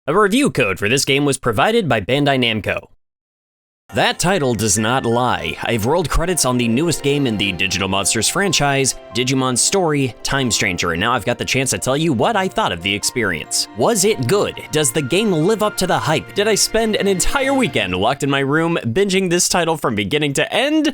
A review code for this game was provided by Bandai Namco. That title does not lie. I've rolled credits on the newest game in the Digital Monsters franchise, Digimon Story Time Stranger, and now I've got the chance to tell you what I thought of the experience. Was it good? Does the game live up to the hype? Did I spend an entire weekend locked in my room binging this title from beginning to end?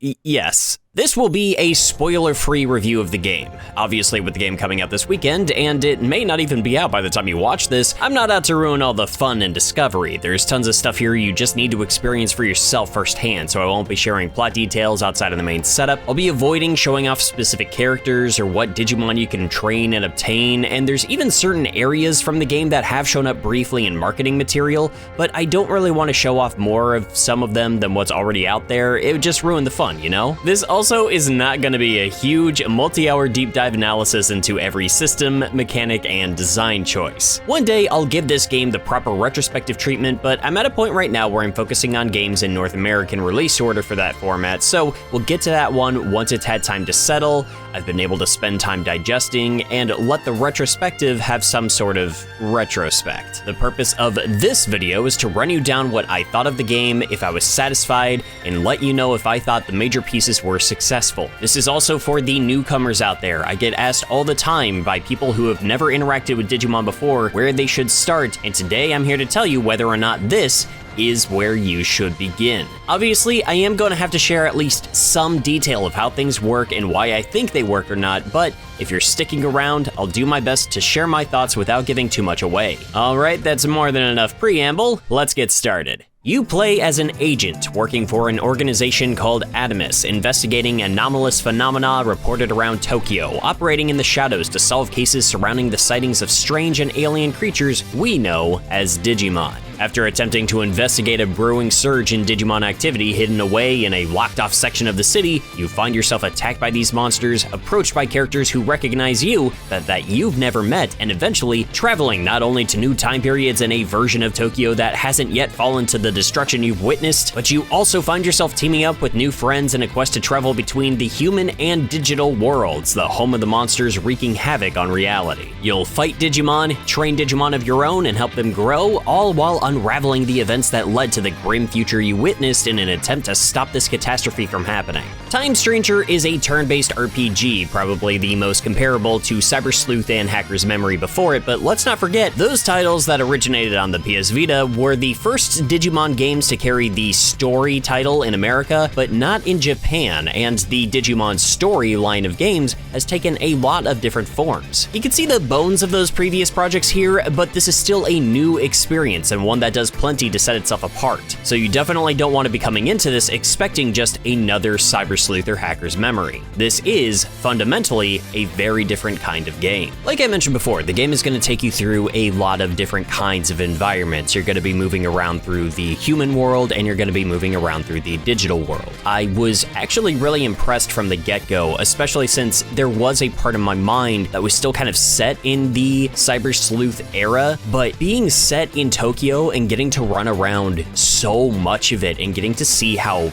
Yes. This will be a spoiler-free review of the game. Obviously, with the game coming out this weekend, and it may not even be out by the time you watch this, I'm not out to ruin all the fun and discovery. There's tons of stuff here you just need to experience for yourself firsthand, so I won't be sharing plot details outside of the main setup. I'll be avoiding showing off specific characters or what Digimon you can train and obtain, and there's even certain areas from the game that have shown up briefly in marketing material, but I don't really want to show off more of some of them than what's already out there. It would just ruin the fun, you know? This also is not going to be a huge multi-hour deep dive analysis into every system, mechanic, and design choice. One day I'll give this game the proper retrospective treatment, but I'm at a point right now where I'm focusing on games in North American release order for that format, so we'll get to that one once it's had time to settle. I've been able to spend time digesting and let the retrospective have some sort of retrospect. The purpose of this video is to run you down what I thought of the game, if I was satisfied, and let you know if I thought the major pieces were successful. This is also for the newcomers out there. I get asked all the time by people who have never interacted with Digimon before where they should start, and today I'm here to tell you whether or not this is where you should begin. Obviously, I am going to have to share at least some detail of how things work and why I think they work or not, but if you're sticking around, I'll do my best to share my thoughts without giving too much away. Alright, that's more than enough preamble. Let's get started. You play as an agent working for an organization called Adamus, investigating anomalous phenomena reported around Tokyo, operating in the shadows to solve cases surrounding the sightings of strange and alien creatures we know as Digimon. After attempting to investigate a brewing surge in Digimon activity hidden away in a locked-off section of the city, you find yourself attacked by these monsters, approached by characters who recognize you that you've never met, and eventually traveling not only to new time periods in a version of Tokyo that hasn't yet fallen to the destruction you've witnessed, but you also find yourself teaming up with new friends in a quest to travel between the human and digital worlds, the home of the monsters wreaking havoc on reality. You'll fight Digimon, train Digimon of your own, and help them grow, all while unraveling the events that led to the grim future you witnessed in an attempt to stop this catastrophe from happening. Time Stranger is a turn-based RPG, probably the most comparable to Cyber Sleuth and Hacker's Memory before it, but let's not forget, those titles that originated on the PS Vita were the first Digimon games to carry the story title in America, but not in Japan, and the Digimon Story line of games has taken a lot of different forms. You can see the bones of those previous projects here, but this is still a new experience and one that does plenty to set itself apart. So you definitely don't want to be coming into this expecting just another Cyber Sleuth or Hacker's Memory. This is fundamentally a very different kind of game. Like I mentioned before, the game is going to take you through a lot of different kinds of environments. You're going to be moving around through the human world and you're going to be moving around through the digital world. I was actually really impressed from the get-go, especially since there was a part of my mind that was still kind of set in the Cyber Sleuth era, but being set in Tokyo and getting to run around so much of it and getting to see how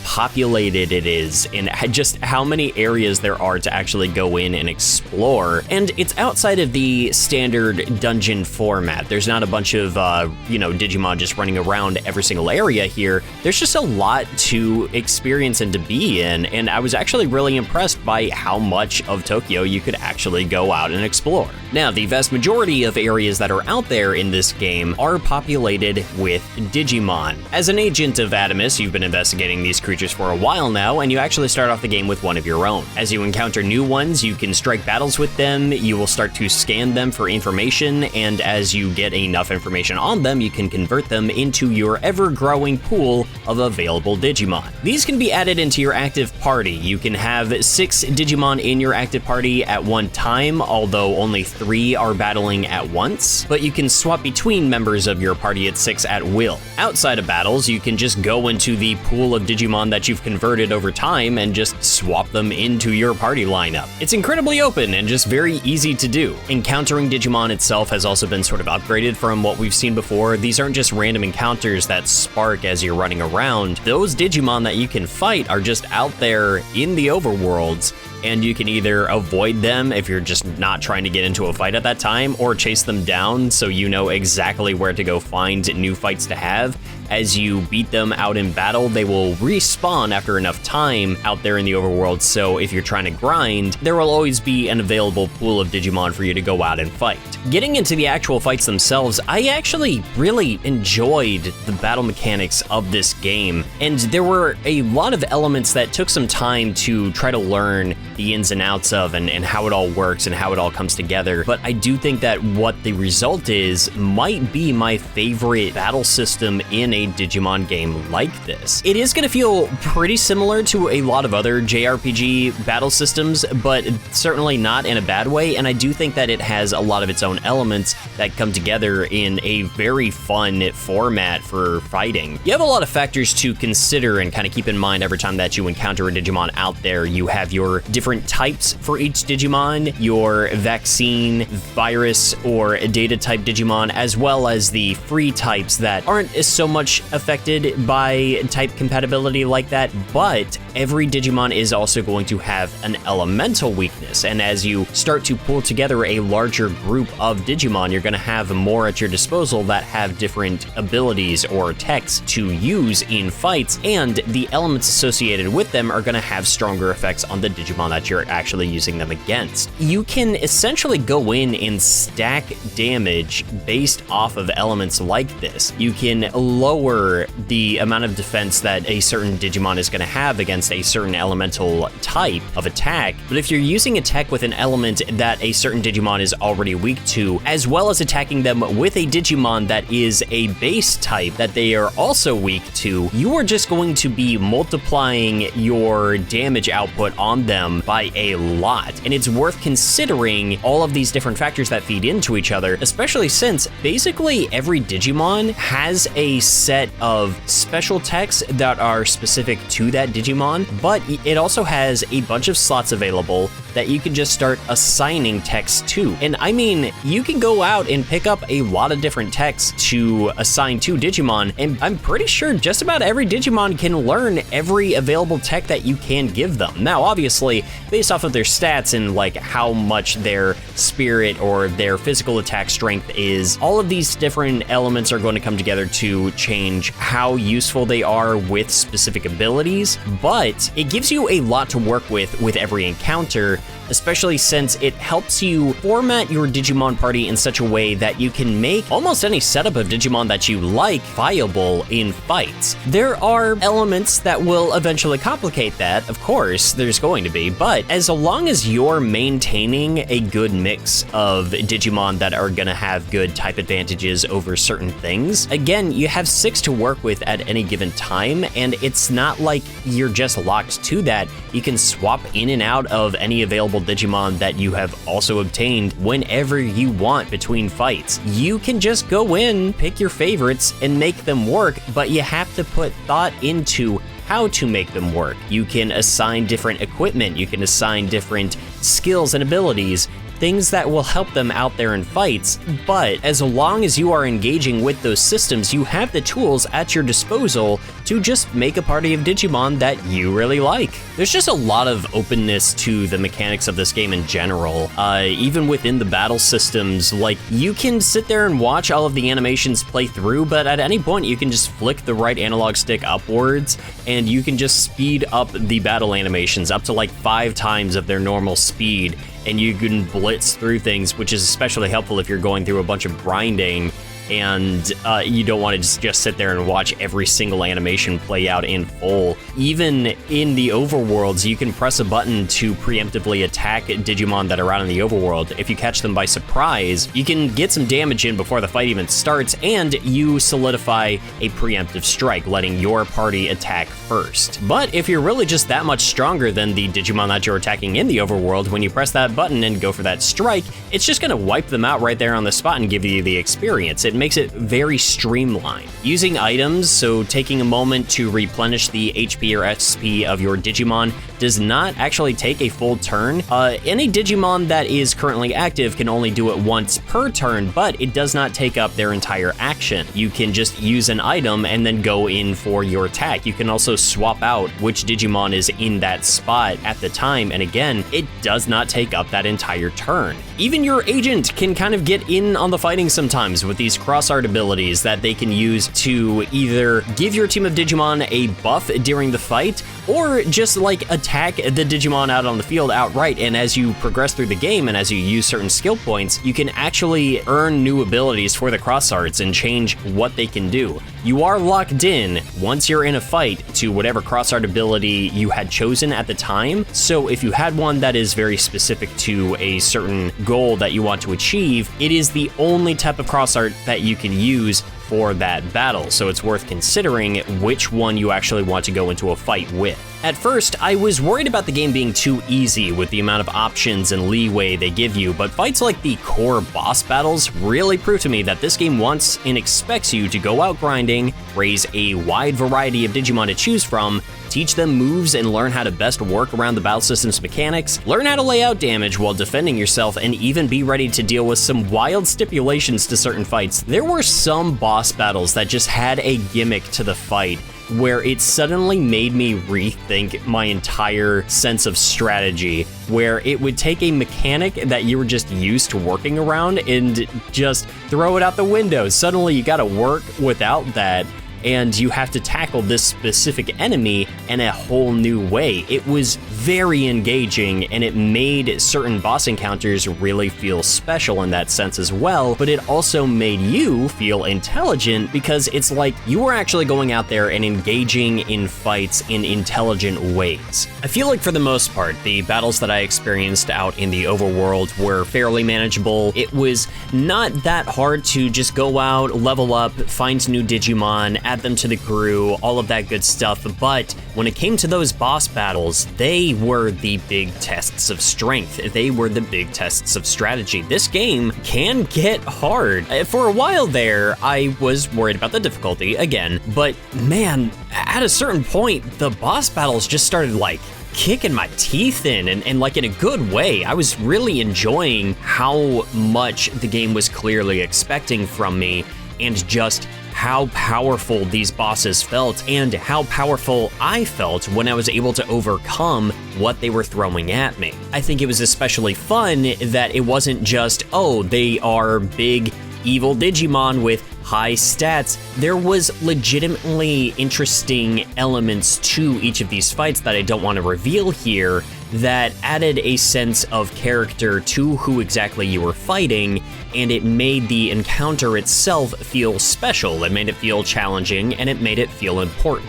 populated it is and just how many areas there are to actually go in and explore. And it's outside of the standard dungeon format. There's not a bunch of, Digimon just running around every single area here. There's just a lot to experience and to be in, and I was actually really impressed by how much of Tokyo you could actually go out and explore. Now, the vast majority of areas that are out there in this game are populated with Digimon. As an agent of Adamus, you've been investigating these creatures for a while now, and you actually start off the game with one of your own. As you encounter new ones, you can strike battles with them, you will start to scan them for information, and as you get enough information on them, you can convert them into your ever-growing pool of available Digimon. These can be added into your active party. You can have 6 Digimon in your active party at one time, although only 3 are battling at once, but you can swap between members of your party at 6 at will. Outside of battles, you can just go into the pool of Digimon that you've converted over time and just swap them into your party lineup. It's incredibly open and just very easy to do. Encountering Digimon itself has also been sort of upgraded from what we've seen before. These aren't just random encounters that spark as you're running running around, those Digimon that you can fight are just out there in the overworlds, and you can either avoid them if you're just not trying to get into a fight at that time, or chase them down so you know exactly where to go find new fights to have. As you beat them out in battle, they will respawn after enough time out there in the overworld, so if you're trying to grind, there will always be an available pool of Digimon for you to go out and fight. Getting into the actual fights themselves, I actually really enjoyed the battle mechanics of this game, and there were a lot of elements that took some time to try to learn the ins and outs of and how it all works and how it all comes together, but I do think that what the result is might be my favorite battle system in a Digimon game like this. It is going to feel pretty similar to a lot of other JRPG battle systems, but certainly not in a bad way, and I do think that it has a lot of its own elements that come together in a very fun format for fighting. You have a lot of factors to consider and kind of keep in mind every time that you encounter a Digimon out there. You have your different types for each Digimon, your vaccine, virus, or data type Digimon, as well as the free types that aren't so much affected by type compatibility like that, but every Digimon is also going to have an elemental weakness, and as you start to pull together a larger group of Digimon, you're going to have more at your disposal that have different abilities or techs to use in fights, and the elements associated with them are going to have stronger effects on the Digimon that you're actually using them against. You can essentially go in and stack damage based off of elements like this. You can lower the amount of defense that a certain Digimon is going to have against a certain elemental type of attack, but if you're using a tech with an element that a certain Digimon is already weak to, as well as attacking them with a Digimon that is a base type that they are also weak to, you are just going to be multiplying your damage output on them by a lot, and it's worth considering all of these different factors that feed into each other, especially since basically every Digimon has a set of special techs that are specific to that Digimon, but it also has a bunch of slots available that you can just start assigning techs to. And I mean, you can go out and pick up a lot of different techs to assign to Digimon, and I'm pretty sure just about every Digimon can learn every available tech that you can give them. Now, obviously, based off of their stats and like how much their spirit or their physical attack strength is, all of these different elements are going to come together to change how useful they are with specific abilities, but it gives you a lot to work with every encounter, especially since it helps you format your Digimon party in such a way that you can make almost any setup of Digimon that you like viable in fights. There are elements that will eventually complicate that, of course, there's going to be, but as long as you're maintaining a good mix of Digimon that are gonna have good type advantages over certain things, again, you have 6 to work with at any given time, and it's not like you're just locked to that. You can swap in and out of any available Digimon that you have also obtained whenever you want between fights. You can just go in, pick your favorites, and make them work, but you have to put thought into how to make them work. You can assign different equipment, you can assign different skills and abilities, things that will help them out there in fights, but as long as you are engaging with those systems, you have the tools at your disposal to just make a party of Digimon that you really like. There's just a lot of openness to the mechanics of this game in general, even within the battle systems. Like, you can sit there and watch all of the animations play through, but at any point you can just flick the right analog stick upwards and you can just speed up the battle animations up to like 5 times of their normal speed, and you can blitz through things, which is especially helpful if you're going through a bunch of grinding and you don't want to just sit there and watch every single animation play out in full. Even in the overworlds, you can press a button to preemptively attack Digimon that are out in the overworld. If you catch them by surprise, you can get some damage in before the fight even starts, and you solidify a preemptive strike, letting your party attack first. But if you're really just that much stronger than the Digimon that you're attacking in the overworld, when you press that button and go for that strike, it's just going to wipe them out right there on the spot and give you the experience. It makes it very streamlined. Using items, so taking a moment to replenish the HP or SP of your Digimon, does not actually take a full turn. Any Digimon that is currently active can only do it once per turn, but it does not take up their entire action. You can just use an item and then go in for your attack. You can also swap out which Digimon is in that spot at the time, and again, it does not take up that entire turn. Even your agent can kind of get in on the fighting sometimes with these cross-art abilities that they can use to either give your team of Digimon a buff during the fight, or just like attack the Digimon out on the field outright. And as you progress through the game and as you use certain skill points, you can actually earn new abilities for the cross-arts and change what they can do. You are locked in once you're in a fight to whatever cross-art ability you had chosen at the time. So if you had one that is very specific to a certain goal that you want to achieve, it is the only type of cross-art that you can use for that battle, so it's worth considering which one you actually want to go into a fight with. At first, I was worried about the game being too easy with the amount of options and leeway they give you, but fights like the core boss battles really prove to me that this game wants and expects you to go out grinding, raise a wide variety of Digimon to choose from, teach them moves and learn how to best work around the battle system's mechanics, learn how to lay out damage while defending yourself, and even be ready to deal with some wild stipulations to certain fights. There were some boss battles that just had a gimmick to the fight where it suddenly made me rethink my entire sense of strategy, where it would take a mechanic that you were just used to working around and just throw it out the window. Suddenly you gotta work without that, and you have to tackle this specific enemy in a whole new way. It was very engaging, and it made certain boss encounters really feel special in that sense as well, but it also made you feel intelligent because it's like you were actually going out there and engaging in fights in intelligent ways. I feel like for the most part, the battles that I experienced out in the overworld were fairly manageable. It was not that hard to just go out, level up, find new Digimon, add them to the crew, all of that good stuff, but when it came to those boss battles, they were the big tests of strength. They were the big tests of strategy. This game can get hard. For a while there, I was worried about the difficulty again, but man, at a certain point, the boss battles just started like kicking my teeth in, and like in a good way. I was really enjoying how much the game was clearly expecting from me, and just how powerful these bosses felt and how powerful I felt when I was able to overcome what they were throwing at me. I think it was especially fun that it wasn't just, oh, they are big evil Digimon with high stats. There was legitimately interesting elements to each of these fights that I don't want to reveal here that added a sense of character to who exactly you were fighting, and it made the encounter itself feel special. It made it feel challenging, and it made it feel important.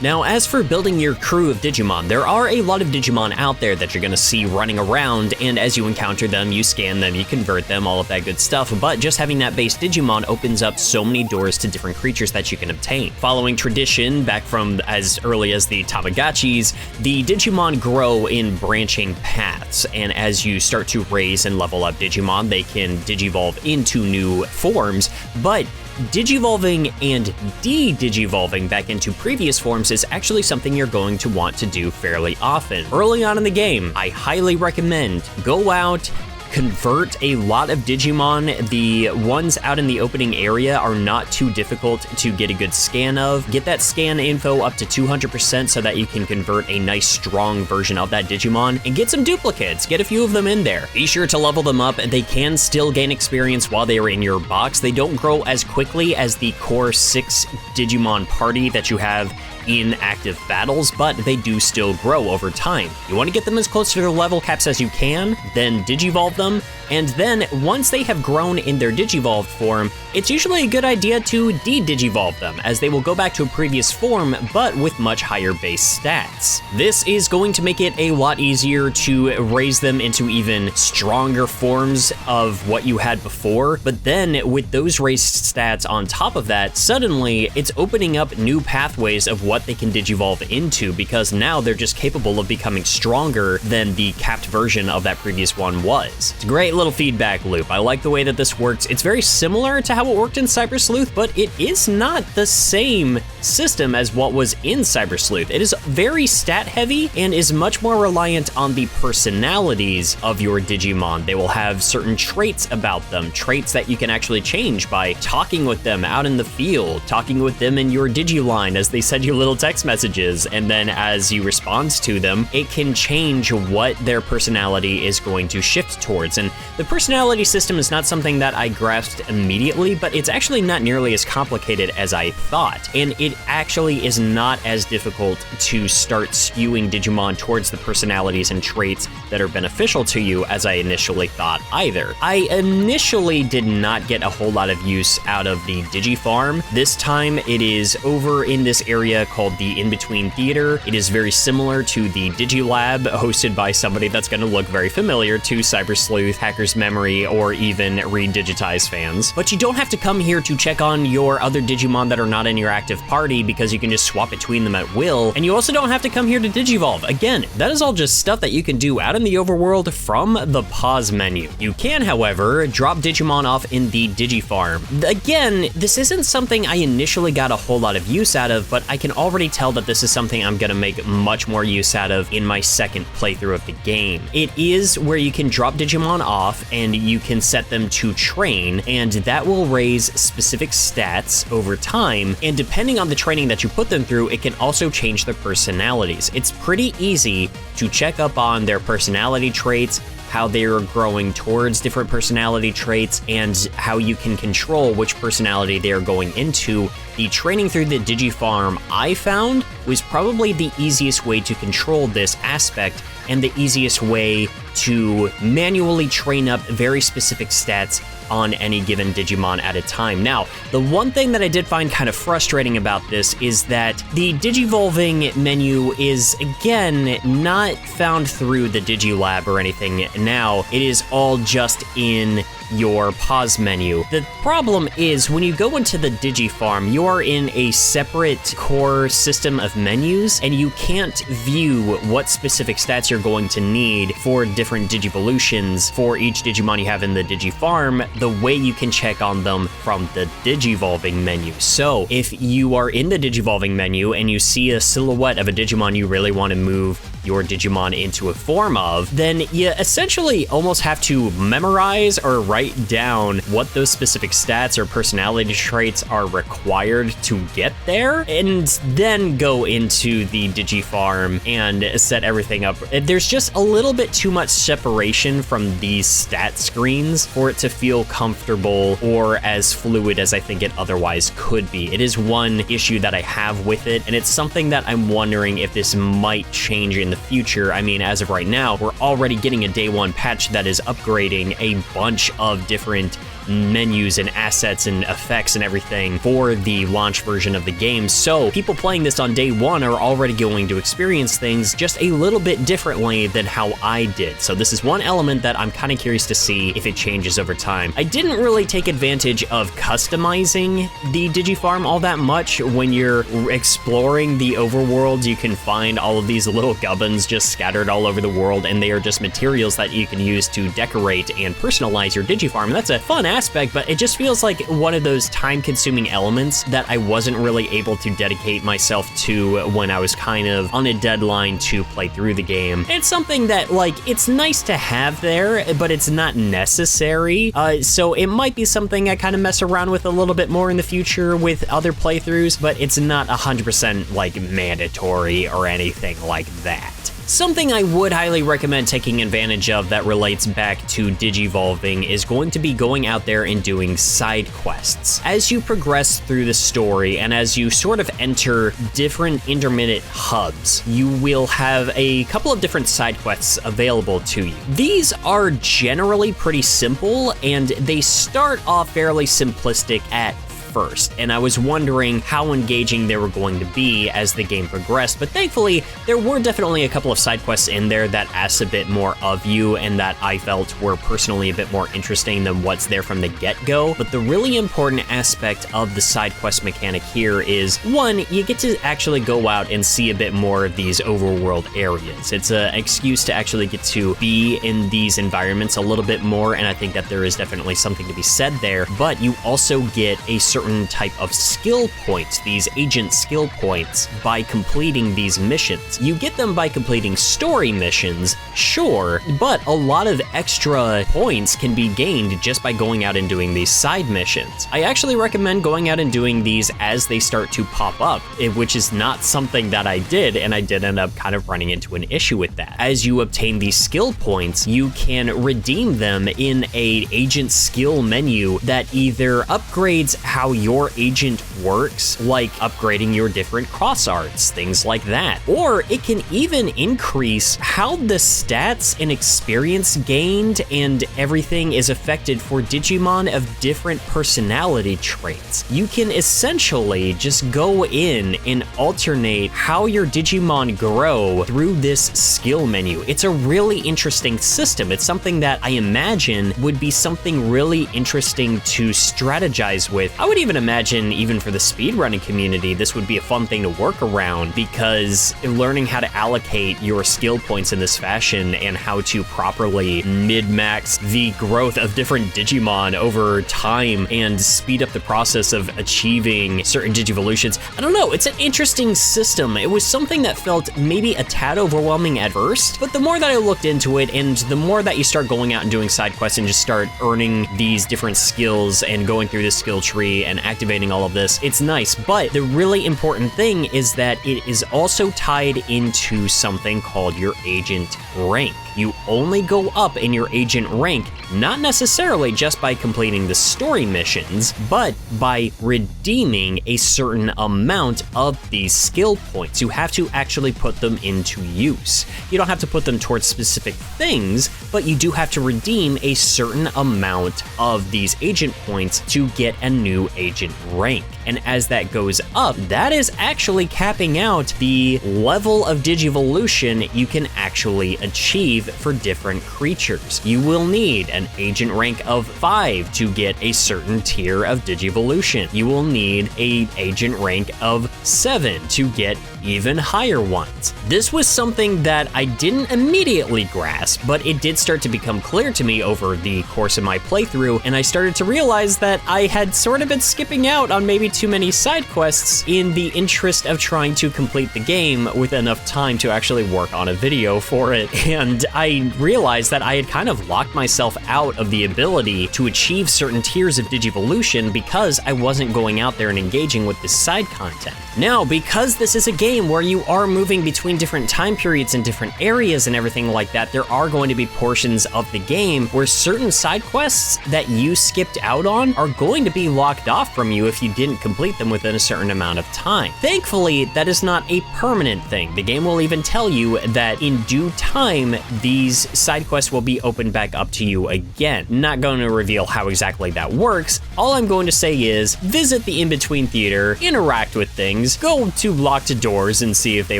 Now, as for building your crew of Digimon, there are a lot of Digimon out there that you're gonna see running around, and as you encounter them, you scan them, you convert them, all of that good stuff, but just having that base Digimon opens up so many doors to different creatures that you can obtain. Following tradition, back from as early as the Tamagotchis, the Digimon grow in branching paths, and as you start to raise and level up Digimon, they can digivolve into new forms, but digivolving and de-digivolving back into previous forms is actually something you're going to want to do fairly often. Early on in the game, I highly recommend go out, convert a lot of Digimon. The ones out in the opening area are not too difficult to get a good scan of. Get that scan info up to 200% so that you can convert a nice strong version of that Digimon, and get some duplicates, get a few of them in there. Be sure to level them up. They can still gain experience while they are in your box. They don't grow as quickly as the core 6 Digimon party that you have in active battles, but they do still grow over time. You want to get them as close to their level caps as you can, then digivolve them, and then once they have grown in their Digivolved form, it's usually a good idea to de-Digivolve them, as they will go back to a previous form, but with much higher base stats. This is going to make it a lot easier to raise them into even stronger forms of what you had before, but then with those raised stats on top of that, suddenly it's opening up new pathways of what they can Digivolve into, because now they're just capable of becoming stronger than the capped version of that previous one was. It's a great little feedback loop. I like the way that this works. It's very similar to how it worked in Cyber Sleuth, but it is not the same system as what was in Cyber Sleuth. It is very stat heavy and is much more reliant on the personalities of your Digimon. They will have certain traits about them, traits that you can actually change by talking with them out in the field, talking with them in your Digiline as they send you little text messages, and then as you respond to them, it can change what their personality is going to shift towards. And the personality system is not something that I grasped immediately, but it's actually not nearly as complicated as I thought, and it actually is not as difficult to start skewing Digimon towards the personalities and traits that are beneficial to you as I initially thought either. I initially did not get a whole lot of use out of the Digi Farm. This time it is over in this area called the In-Between Theater. It is very similar to the Digilab, hosted by somebody that's going to look very familiar to Cyber Sleuth, Hacker's Memory, or even Redigitize fans. But you don't have to come here to check on your other Digimon that are not in your active party, because you can just swap between them at will, and you also don't have to come here to Digivolve. Again, that is all just stuff that you can do out in the overworld from the pause menu. You can, however, drop Digimon off in the Digi Farm. Again, this isn't something I initially got a whole lot of use out of, but I can already tell that this is something I'm gonna make much more use out of in my second playthrough of the game. It is where you can drop Digimon off and you can set them to train, and that will raise specific stats over time, and depending on the training that you put them through, it can also change their personalities. It's pretty easy to check up on their personality traits, how they're growing towards different personality traits, and how you can control which personality they're going into. The training through the Digi Farm I found was probably the easiest way to control this aspect, and the easiest way to manually train up very specific stats on any given Digimon at a time. Now, the one thing that I did find kind of frustrating about this is that the Digivolving menu is, again, not found through the Digilab or anything now. It is all just in your pause menu. The problem is when you go into the Digi Farm, you are in a separate core system of menus, and you can't view what specific stats you're going to need for different Digivolutions for each Digimon you have in the Digi Farm the way you can check on them from the Digivolving menu. So if you are in the Digivolving menu and you see a silhouette of a Digimon you really want to move your Digimon into a form of, then you essentially almost have to memorize or write down what those specific stats or personality traits are required to get there, and then go into the Digi Farm and set everything up. There's just a little bit too much separation from these stat screens for it to feel comfortable or as fluid as I think it otherwise could be. It is one issue that I have with it, and it's something that I'm wondering if this might change in the future. I mean, as of right now, we're already getting a day one patch that is upgrading a bunch of different menus and assets and effects and everything for the launch version of the game. So people playing this on day one are already going to experience things just a little bit differently than how I did. So this is one element that I'm kind of curious to see if it changes over time. I didn't really take advantage of customizing the Digi Farm all that much. When you're exploring the overworld, you can find all of these little gubbins just scattered all over the world, and they are just materials that you can use to decorate and personalize your Digi Farm. And that's a fun aspect, but it just feels like one of those time-consuming elements that I wasn't really able to dedicate myself to when I was kind of on a deadline to play through the game. It's something that, like, it's nice to have there, but it's not necessary. So it might be something I kind of mess around with a little bit more in the future with other playthroughs, but it's not 100% like mandatory or anything like that. Something I would highly recommend taking advantage of that relates back to Digivolving is going to be going out there and doing side quests. As you progress through the story and as you sort of enter different intermittent hubs, you will have a couple of different side quests available to you. These are generally pretty simple and they start off fairly simplistic at first, and I was wondering how engaging they were going to be as the game progressed, but thankfully there were definitely a couple of side quests in there that asked a bit more of you and that I felt were personally a bit more interesting than what's there from the get-go. But the really important aspect of the side quest mechanic here is, one, you get to actually go out and see a bit more of these overworld areas. It's an excuse to actually get to be in these environments a little bit more, and I think that there is definitely something to be said there, but you also get a certain type of skill points, these agent skill points, by completing these missions. You get them by completing story missions, sure, but a lot of extra points can be gained just by going out and doing these side missions. I actually recommend going out and doing these as they start to pop up, which is not something that I did, and I did end up kind of running into an issue with that. As you obtain these skill points, you can redeem them in a agent skill menu that either upgrades how your agent works, like upgrading your different cross arts, things like that. Or it can even increase how the stats and experience gained and everything is affected for Digimon of different personality traits. You can essentially just go in and alternate how your Digimon grow through this skill menu. It's a really interesting system. It's something that I imagine would be something really interesting to strategize with. I would even imagine, even for the speedrunning community, this would be a fun thing to work around, because learning how to allocate your skill points in this fashion and how to properly mid-max the growth of different Digimon over time and speed up the process of achieving certain Digivolutions. I don't know, it's an interesting system. It was something that felt maybe a tad overwhelming at first, but the more that I looked into it and the more that you start going out and doing side quests and just start earning these different skills and going through the skill tree and activating all of this, it's nice. But the really important thing is that it is also tied into something called your agent rank. You only go up in your agent rank, not necessarily just by completing the story missions, but by redeeming a certain amount of these skill points. You have to actually put them into use. You don't have to put them towards specific things, but you do have to redeem a certain amount of these agent points to get a new agent rank. And as that goes up, that is actually capping out the level of Digivolution you can actually achieve for different creatures. You will need an agent rank of 5 to get a certain tier of Digivolution. You will need an agent rank of 7 to get even higher ones. This was something that I didn't immediately grasp, but it did start to become clear to me over the course of my playthrough, and I started to realize that I had sort of been skipping out on maybe too many side quests in the interest of trying to complete the game with enough time to actually work on a video for it. And I realized that I had kind of locked myself out of the ability to achieve certain tiers of Digivolution because I wasn't going out there and engaging with this side content. Now, because this is a game where you are moving between different time periods and different areas and everything like that, there are going to be portions of the game where certain side quests that you skipped out on are going to be locked off from you if you didn't complete them within a certain amount of time. Thankfully, that is not a permanent thing. The game will even tell you that in due time, these side quests will be opened back up to you again. Not going to reveal how exactly that works. All I'm going to say is visit the in-between theater, interact with things, go to locked doors and see if they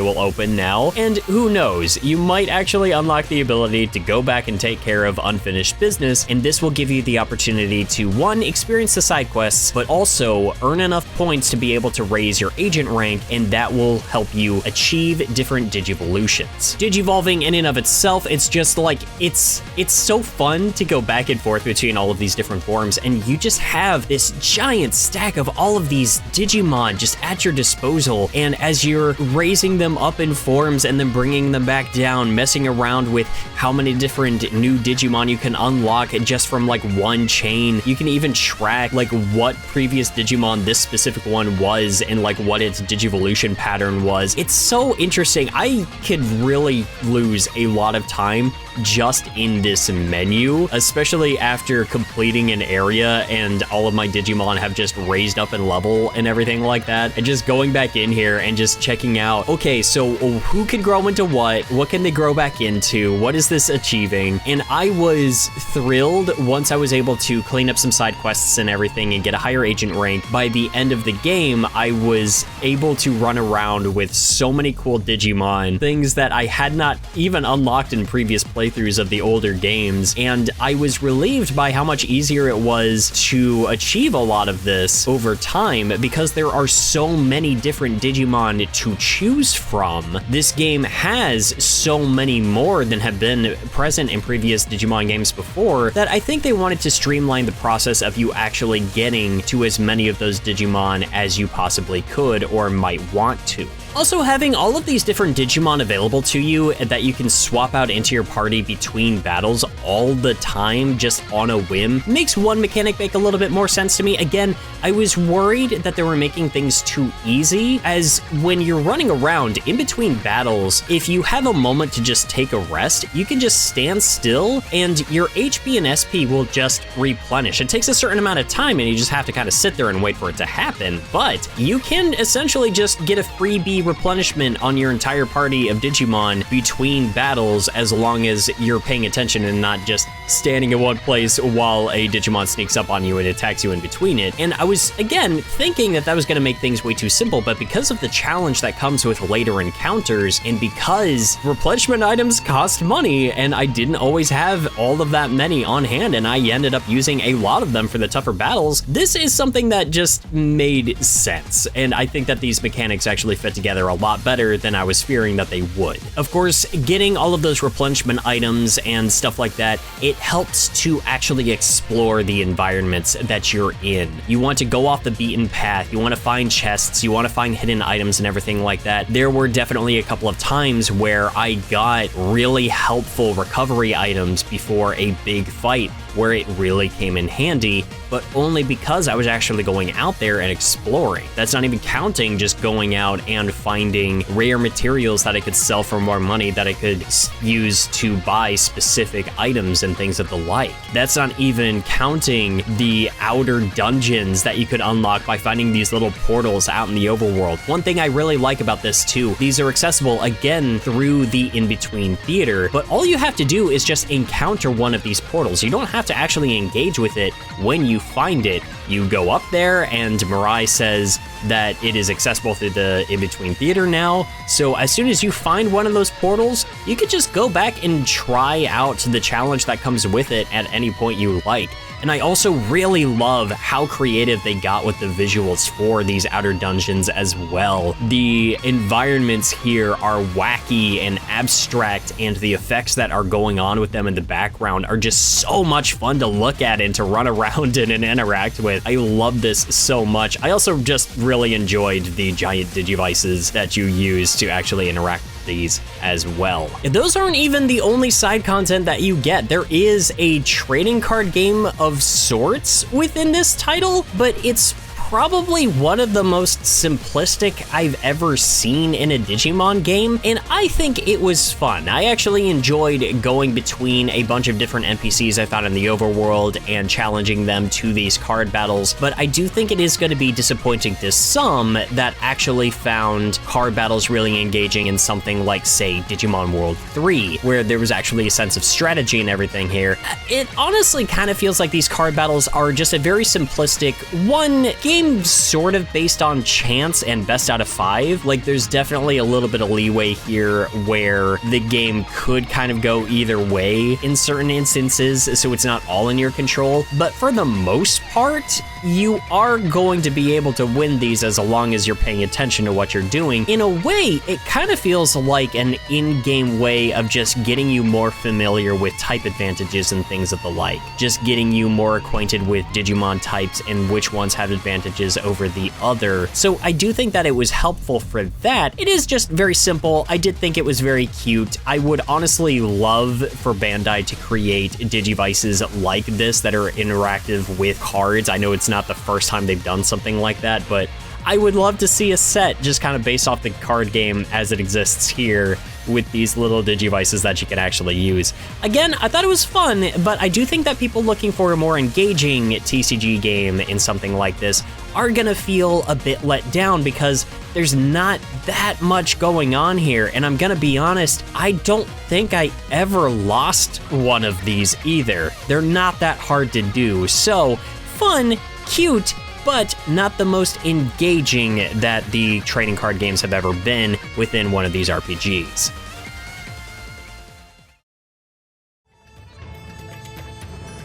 will open now, and who knows, you might actually unlock the ability to go back and take care of unfinished business, and this will give you the opportunity to, one, experience the side quests, but also earn enough points to be able to raise your agent rank, and that will help you achieve different Digivolutions. Digivolving in and of itself, it's just like, it's so fun to go back and forth between all of these different forms, and you just have this giant stack of all of these Digimon just at your disposal, and as you're raising them up in forms and then bringing them back down, messing around with how many different new Digimon you can unlock just from like one chain. You can even track like what previous Digimon this specific one was and like what its Digivolution pattern was. It's so interesting. I could really lose a lot of time just in this menu, especially after completing an area and all of my Digimon have just raised up in level and everything like that, and just going back in here and just checking out, okay, so who can grow into what can they grow back into, what is this achieving? And I was thrilled once I was able to clean up some side quests and everything and get a higher agent rank. By the end of the game, I was able to run around with so many cool Digimon, things that I had not even unlocked in previous playthroughs of the older games, and I was relieved by how much easier it was to achieve a lot of this over time because there are so many different Digimon to choose from. This game has so many more than have been present in previous Digimon games before that I think they wanted to streamline the process of you actually getting to as many of those Digimon as you possibly could or might want to. Also, having all of these different Digimon available to you that you can swap out into your party between battles all the time just on a whim makes one mechanic make a little bit more sense to me. Again, I was worried that they were making things too easy, as when you're running around in between battles, if you have a moment to just take a rest, you can just stand still and your HP and SP will just replenish. It takes a certain amount of time and you just have to kind of sit there and wait for it to happen, but you can essentially just get a freebie replenishment on your entire party of Digimon between battles as long as you're paying attention and not just standing in one place while a Digimon sneaks up on you and attacks you in between it. And I was, again, thinking that was going to make things way too simple, but because of the challenge that comes with later encounters, and because replenishment items cost money, and I didn't always have all of that many on hand, and I ended up using a lot of them for the tougher battles, this is something that just made sense. And I think that these mechanics actually fit together a lot better than I was fearing that they would. Of course, getting all of those replenishment items and stuff like that, it helps to actually explore the environments that you're in. You want to go off the beaten path, you want to find chests, you want to find hidden items and everything like that. There were definitely a couple of times where I got really helpful recovery items before a big fight, where it really came in handy, but only because I was actually going out there and exploring. That's not even counting just going out and finding rare materials that I could sell for more money that I could use to buy specific items and things of the like. That's not even counting the outer dungeons that you could unlock by finding these little portals out in the overworld. One thing I really like about this too, these are accessible again through the in-between theater, but all you have to do is just encounter one of these portals. You don't have to actually engage with it when you find it. You go up there and Mirai says that it is accessible through the in-between theater now. So as soon as you find one of those portals, you could just go back and try out the challenge that comes with it at any point you like. And I also really love how creative they got with the visuals for these outer dungeons as well. The environments here are wacky and abstract, and the effects that are going on with them in the background are just so much fun to look at and to run around in and interact with. I love this so much. I also just really enjoyed the giant Digivices that you use to actually interact with these as well. And those aren't even the only side content that you get. There is a trading card game of sorts within this title, but it's probably one of the most simplistic I've ever seen in a Digimon game, and I think it was fun. I actually enjoyed going between a bunch of different NPCs I found in the overworld and challenging them to these card battles, but I do think it is going to be disappointing to some that actually found card battles really engaging in something like, say, Digimon World 3, where there was actually a sense of strategy and everything here. It honestly kind of feels like these card battles are just a very simplistic game sort of based on chance and best out of 5. Like, there's definitely a little bit of leeway here where the game could kind of go either way in certain instances, so it's not all in your control. But for the most part, you are going to be able to win these as long as you're paying attention to what you're doing. In a way, it kind of feels like an in-game way of just getting you more familiar with type advantages and things of the like. Just getting you more acquainted with Digimon types and which ones have advantages over the other. So I do think that it was helpful for that. It is just very simple. I did think it was very cute. I would honestly love for Bandai to create Digivices like this that are interactive with cards. I know it's not the first time they've done something like that, but I would love to see a set just kind of based off the card game as it exists here with these little Digivices that you can actually use. Again, I thought it was fun, but I do think that people looking for a more engaging TCG game in something like this are gonna feel a bit let down because there's not that much going on here, and I'm gonna be honest, I don't think I ever lost one of these either. They're not that hard to do, so fun, cute, but not the most engaging that the trading card games have ever been within one of these RPGs.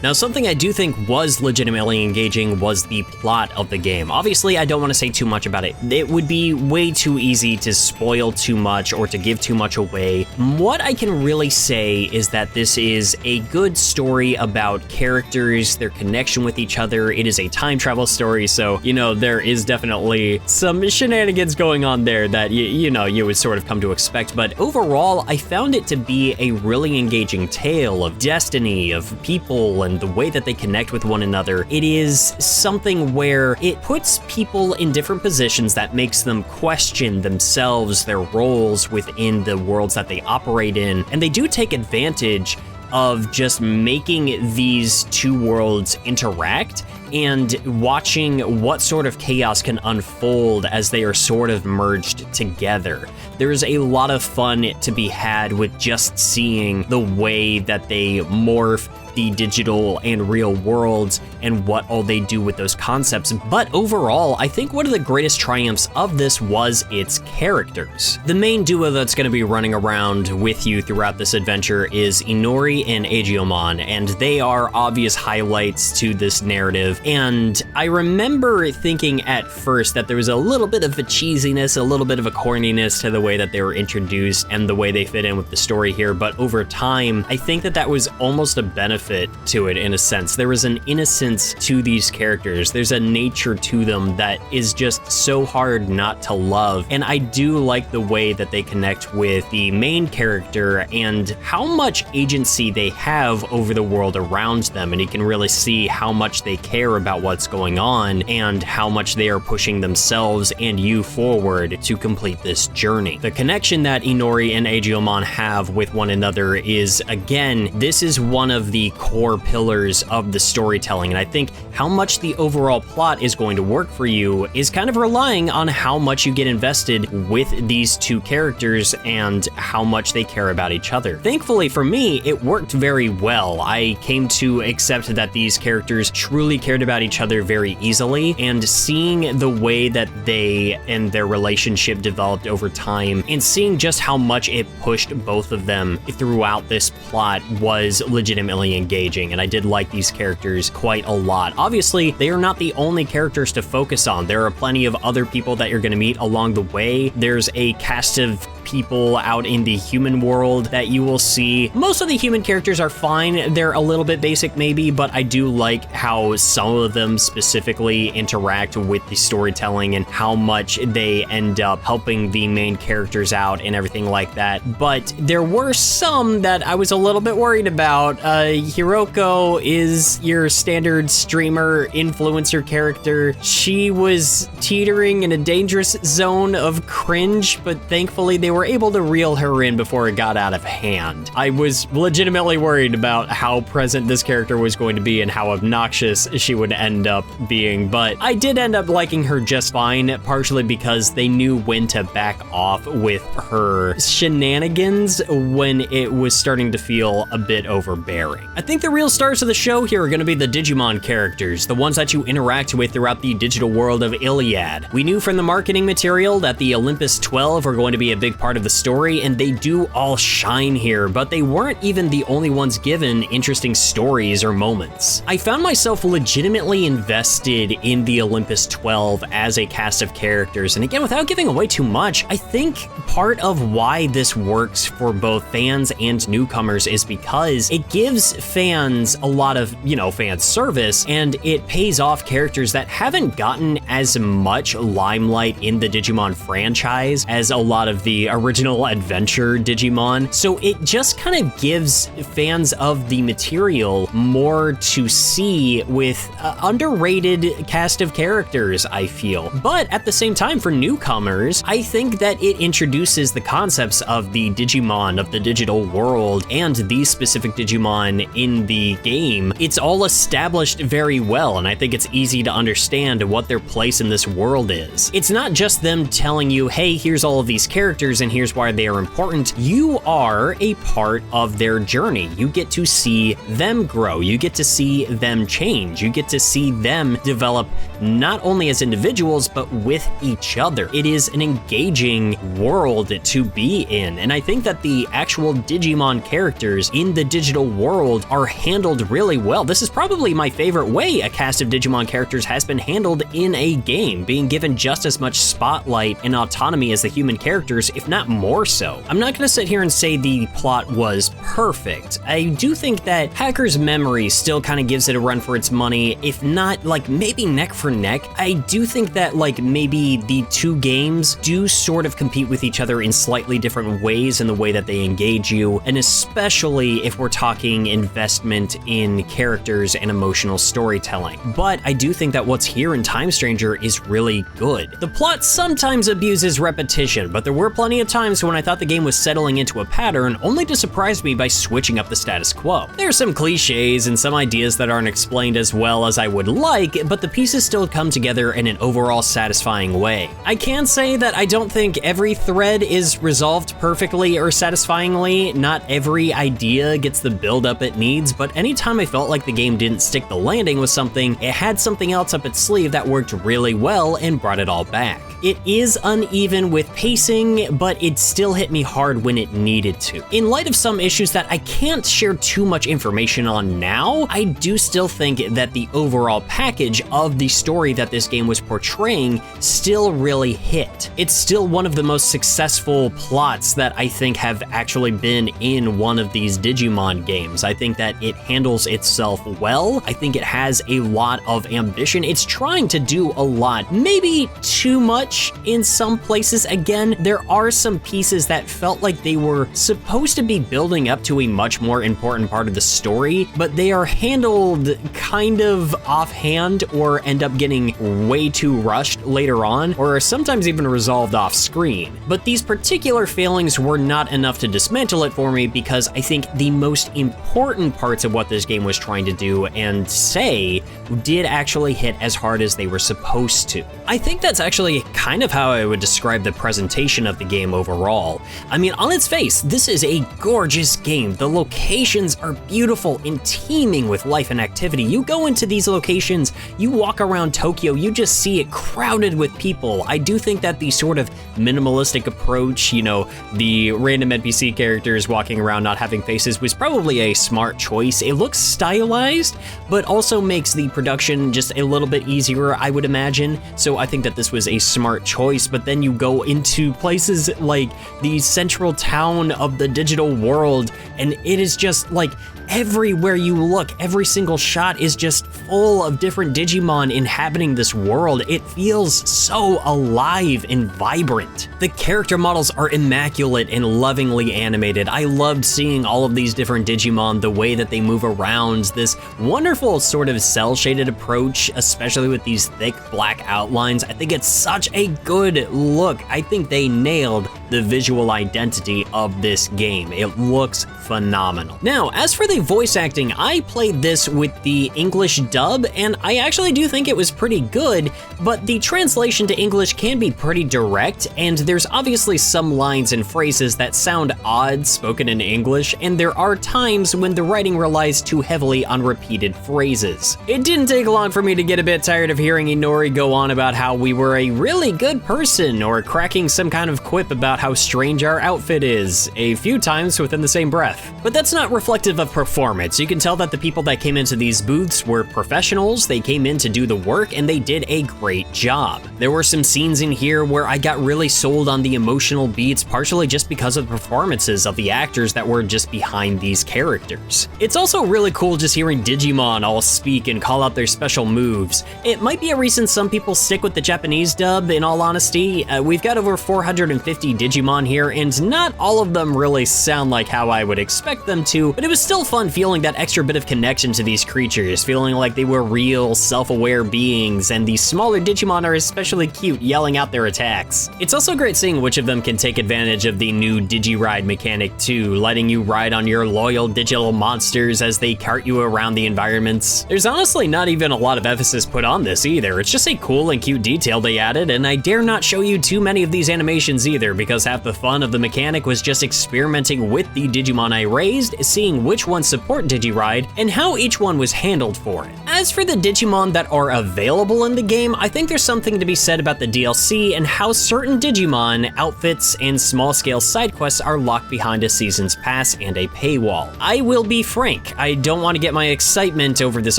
Now, something I do think was legitimately engaging was the plot of the game. Obviously, I don't want to say too much about it. It would be way too easy to spoil too much or to give too much away. What I can really say is that this is a good story about characters, their connection with each other. It is a time travel story, so, you know, there is definitely some shenanigans going on there that, you know, you would sort of come to expect. But overall, I found it to be a really engaging tale of destiny, of people, and the way that they connect with one another. It is something where it puts people in different positions that makes them question themselves, their roles within the worlds that they operate in, and they do take advantage of just making these two worlds interact and watching what sort of chaos can unfold as they are sort of merged together. There's a lot of fun to be had with just seeing the way that they morph the digital and real worlds and what all they do with those concepts. But overall, I think one of the greatest triumphs of this was its characters. The main duo that's going to be running around with you throughout this adventure is Inori and Agiomon, and they are obvious highlights to this narrative. And I remember thinking at first that there was a little bit of a cheesiness, a little bit of a corniness to the way that they were introduced and the way they fit in with the story here, but over time, I think that that was almost a benefit to it in a sense. There was an innocence to these characters. There's a nature to them that is just so hard not to love. And I do like the way that they connect with the main character and how much agency they have over the world around them. And you can really see how much they care about what's going on and how much they are pushing themselves and you forward to complete this journey. The connection that Inori and Agiomon have with one another is, again, this is one of the core pillars of the storytelling, and I think how much the overall plot is going to work for you is kind of relying on how much you get invested with these two characters and how much they care about each other. Thankfully for me, it worked very well. I came to accept that these characters truly cared about each other very easily, and seeing the way that they and their relationship developed over time and seeing just how much it pushed both of them throughout this plot was legitimately engaging, and I did like these characters quite a lot. Obviously, they are not the only characters to focus on. There are plenty of other people that you're going to meet along the way. There's a cast of people out in the human world that you will see. Most of the human characters are fine. They're a little bit basic maybe, but I do like how some of them specifically interact with the storytelling and how much they end up helping the main characters out and everything like that. But there were some that I was a little bit worried about. Hiroko is your standard streamer influencer character. She was teetering in a dangerous zone of cringe, but thankfully they were able to reel her in before it got out of hand. I was legitimately worried about how present this character was going to be and how obnoxious she would end up being, but I did end up liking her just fine, partially because they knew when to back off with her shenanigans when it was starting to feel a bit overbearing. I think the real stars of the show here are going to be the Digimon characters, the ones that you interact with throughout the digital world of Iliad. We knew from the marketing material that the Olympus 12 are going to be a big part of the story, and they do all shine here, but they weren't even the only ones given interesting stories or moments. I found myself legitimately invested in the Olympus 12 as a cast of characters, and again, without giving away too much, I think part of why this works for both fans and newcomers is because it gives fans a lot of, fan service, and it pays off characters that haven't gotten as much limelight in the Digimon franchise as a lot of the original adventure Digimon, so it just kind of gives fans of the material more to see with underrated cast of characters, I feel. But at the same time, for newcomers, I think that it introduces the concepts of the Digimon of the digital world and these specific Digimon in the game. It's all established very well, and I think it's easy to understand what their place in this world is. It's not just them telling you, hey, here's all of these characters and here's why they are important. You are a part of their journey. You get to see them grow. You get to see them change. You get to see them develop not only as individuals, but with each other. It is an engaging world to be in, and I think that the actual Digimon characters in the digital world are handled really well. This is probably my favorite way a cast of Digimon characters has been handled in a game, being given just as much spotlight and autonomy as the human characters, if not more so. I'm not gonna sit here and say the plot was perfect. I do think that Hacker's Memory still kind of gives it a run for its money, if not like maybe neck for neck. I do think that like maybe the two games do sort of compete with each other in slightly different ways in the way that they engage you, and especially if we're talking investment in characters and emotional storytelling. But I do think that what's here in Time Stranger is really good. The plot sometimes abuses repetition, but there were plenty of times when I thought the game was settling into a pattern, only to surprise me by switching up the status quo. There's some cliches and some ideas that aren't explained as well as I would like, but the pieces still come together in an overall satisfying way. I can say that I don't think every thread is resolved perfectly or satisfyingly. Not every idea gets the build-up it needs, but anytime I felt like the game didn't stick the landing with something, it had something else up its sleeve that worked really well and brought it all back. It is uneven with pacing, but it still hit me hard when it needed to. In light of some issues that I can't share too much information on now, I do still think that the overall package of the story that this game was portraying still really hit. It's still one of the most successful plots that I think have actually been in one of these Digimon games. I think that it handles itself well. I think it has a lot of ambition. It's trying to do a lot, maybe too much in some places. Again, there are some pieces that felt like they were supposed to be building up to a much more important part of the story, but they are handled kind of offhand or end up getting way too rushed later on, or sometimes even resolved off screen. But these particular failings were not enough to dismantle it for me, because I think the most important parts of what this game was trying to do and say did actually hit as hard as they were supposed to. I think that's actually kind of how I would describe the presentation of the game overall. I mean, on its face, this is a gorgeous game. The locations are beautiful and teeming with life and activity. You go into these locations, you walk around Tokyo, you just see it crowded with people. I do think that the sort of minimalistic approach, you know, the random NPC characters walking around not having faces, was probably a smart choice. It looks stylized, but also makes the production just a little bit easier, I would imagine. So I think that this was a smart choice. But then you go into places like the central town of the digital world, and it is just like everywhere you look, every single shot is just full of different Digimon inhabiting this world. It feels so alive and vibrant. The character models are immaculate and lovingly animated. I loved seeing all of these different Digimon, the way that they move around, this wonderful sort of cel-shaded approach, especially with these thick black outlines. I think it's such a good look. I think they nailed the visual identity of this game. It looks phenomenal. Now, as for the voice acting, I played this with the English dub, and I actually do think it was pretty good, but the translation to English can be pretty direct, and there's obviously some lines and phrases that sound odd spoken in English, and there are times when the writing relies too heavily on repeated phrases. It didn't take long for me to get a bit tired of hearing Inori go on about how we were a really good person, or cracking some kind of quip about how strange our outfit is, a few times within the same breath. But that's not reflective of performance. You can tell that the people that came into these booths were professionals. They came in to do the work, and they did a great job. There were some scenes in here where I got really sold on the emotional beats, partially just because of the performances of the actors that were just behind these characters. It's also really cool just hearing Digimon all speak and call out their special moves. It might be a reason some people stick with the Japanese dub, in all honesty. We've got over 450 Digimon here, and not all of them really sound like how I would expect them to, but it was still fun feeling that extra bit of connection to these creatures, feeling like they were real, self-aware beings, and the smaller Digimon are especially cute, yelling out their attacks. It's also great seeing which of them can take advantage of the new Digi-Ride mechanic too, letting you ride on your loyal digital monsters as they cart you around the environments. There's honestly not even a lot of emphasis put on this either, it's just a cool and cute detail they added, and I dare not show you too many of these animations either, because half the fun of the mechanic was just experimenting with the Digimon I raised, seeing which ones support Digi-Ride, and how each one was handled for it. As for the Digimon that are available in the game, I think there's something to be said about the DLC and how certain Digimon, outfits, and small-scale side quests are locked behind a season's pass and a paywall. I will be frank, I don't want to get my excitement over this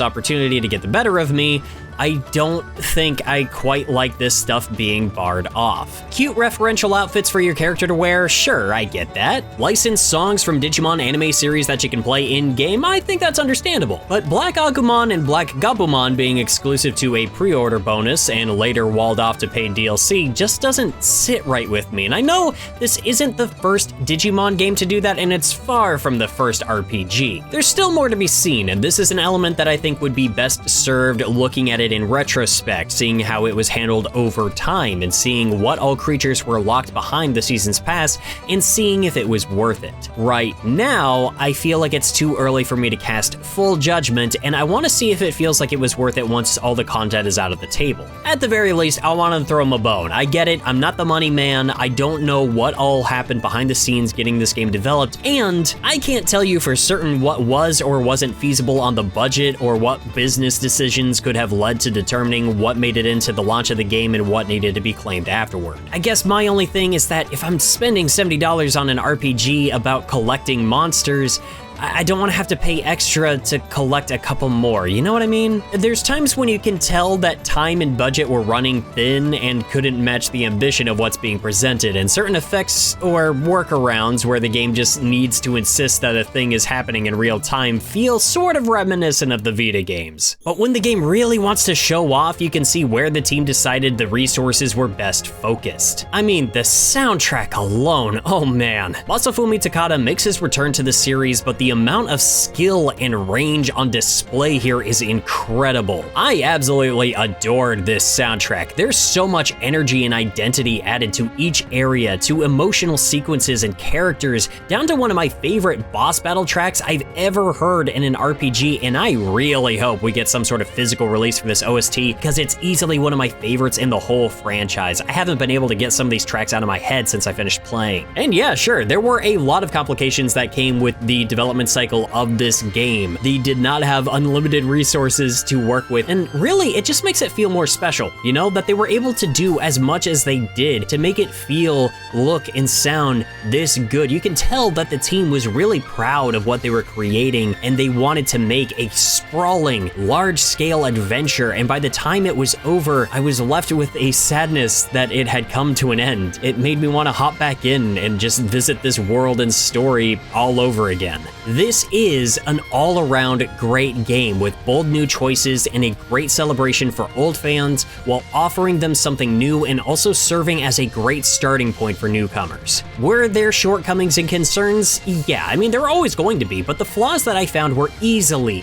opportunity to get the better of me. I don't think I quite like this stuff being barred off. Cute referential outfits for your character to wear, sure, I get that. Licensed songs from Digimon anime series that you can play in-game, I think that's understandable. But Black Agumon and Black Gabumon being exclusive to a pre-order bonus and later walled off to paid DLC just doesn't sit right with me. And I know this isn't the first Digimon game to do that, and it's far from the first RPG. There's still more to be seen, and this is an element that I think would be best served looking at it in retrospect, seeing how it was handled over time and seeing what all creatures were locked behind the season's pass and seeing if it was worth it. Right now, I feel like it's too early for me to cast full judgment, and I want to see if it feels like it was worth it once all the content is out of the table. At the very least, I want to throw him a bone. I get it, I'm not the money man, I don't know what all happened behind the scenes getting this game developed, and I can't tell you for certain what was or wasn't feasible on the budget or what business decisions could have led to determining what made it into the launch of the game and what needed to be claimed afterward. I guess my only thing is that if I'm spending $70 on an RPG about collecting monsters, I don't want to have to pay extra to collect a couple more, you know what I mean? There's times when you can tell that time and budget were running thin and couldn't match the ambition of what's being presented, and certain effects or workarounds where the game just needs to insist that a thing is happening in real time feel sort of reminiscent of the Vita games. But when the game really wants to show off, you can see where the team decided the resources were best focused. I mean, the soundtrack alone, oh man. Masafumi Takada makes his return to the series, but the amount of skill and range on display here is incredible. I absolutely adored this soundtrack. There's so much energy and identity added to each area, to emotional sequences and characters, down to one of my favorite boss battle tracks I've ever heard in an RPG, and I really hope we get some sort of physical release for this OST, because it's easily one of my favorites in the whole franchise. I haven't been able to get some of these tracks out of my head since I finished playing. And yeah, sure, there were a lot of complications that came with the development cycle of this game. They did not have unlimited resources to work with, and really it just makes it feel more special, you know, that they were able to do as much as they did to make it feel, look, and sound this good. You can tell that the team was really proud of what they were creating, and they wanted to make a sprawling, large-scale adventure, and by the time it was over, I was left with a sadness that it had come to an end. It made me want to hop back in and just visit this world and story all over again. This is an all-around great game with bold new choices and a great celebration for old fans while offering them something new and also serving as a great starting point for newcomers. Were there shortcomings and concerns? Yeah, I mean, there are always going to be, but the flaws that I found were easily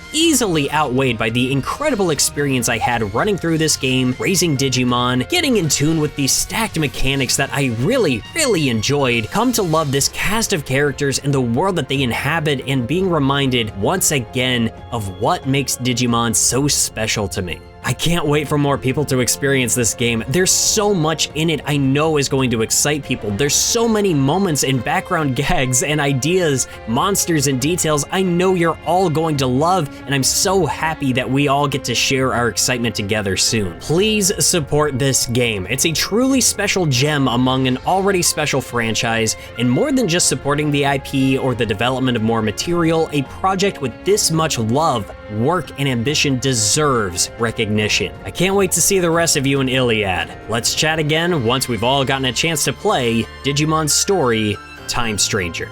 outweighed by the incredible experience I had running through this game, raising Digimon, getting in tune with these stacked mechanics that I really enjoyed, come to love this cast of characters and the world that they inhabit, and being reminded once again of what makes Digimon so special to me. I can't wait for more people to experience this game. There's so much in it I know is going to excite people. There's so many moments and background gags and ideas, monsters and details I know you're all going to love, and I'm so happy that we all get to share our excitement together soon. Please support this game. It's a truly special gem among an already special franchise, and more than just supporting the IP or the development of more material, a project with this much love, work, and ambition deserves recognition. I can't wait to see the rest of you in Iliad. Let's chat again once we've all gotten a chance to play Digimon Story Time Stranger.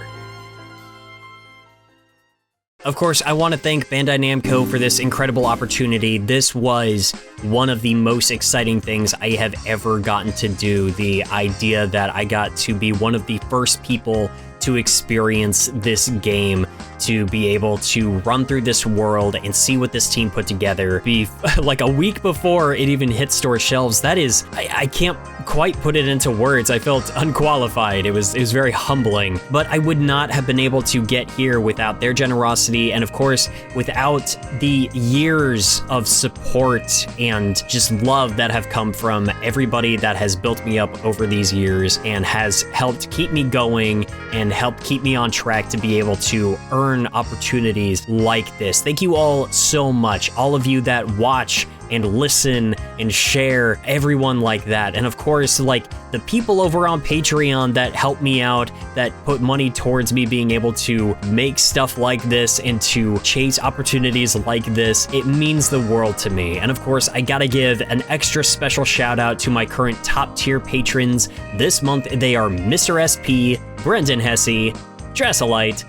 Of course, I want to thank Bandai Namco for this incredible opportunity. This was one of the most exciting things I have ever gotten to do. The idea that I got to be one of the first people to experience this game, to be able to run through this world and see what this team put together, be like a week before it even hit store shelves. That is, I can't quite put it into words. I felt unqualified. It was very humbling, but I would not have been able to get here without their generosity, and of course, without the years of support and just love that have come from everybody that has built me up over these years and has helped keep me going and help keep me on track to be able to earn opportunities like this. Thank you all so much. All of you that watch and listen and share, everyone like that. And of course, like the people over on Patreon that help me out, that put money towards me being able to make stuff like this and to chase opportunities like this. It means the world to me. And of course, I gotta give an extra special shout out to my current top tier patrons. This month, they are Mr. SP, Brendan Hesse, Dresselite,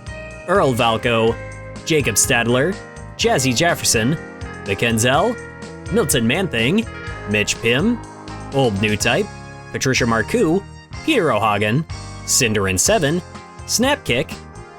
Earl Valco, Jacob Stadler, Jazzy Jefferson, Mackenzel, Milton Manthing, Mitch Pym, Old New Type, Patricia Marcoux, Peter O'Hagan, Cinderin7, Snapkick,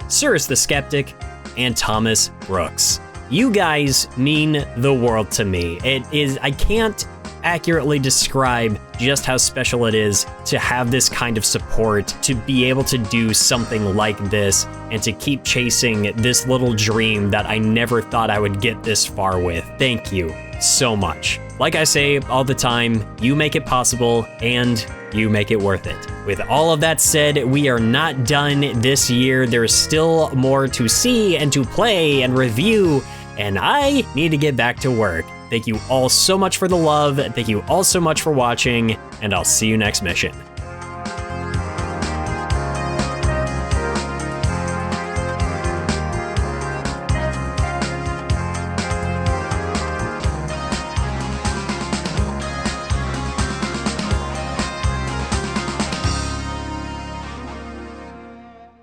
Cyrus the Skeptic, and Thomas Brooks. You guys mean the world to me. I can't accurately describe just how special it is to have this kind of support, to be able to do something like this, and to keep chasing this little dream that I never thought I would get this far with. Thank you so much. Like I say all the time, you make it possible and you make it worth it. With all of that said, we are not done this year. There's still more to see and to play and review, and I need to get back to work. Thank you all so much for the love. Thank you all so much for watching, and I'll see you next mission.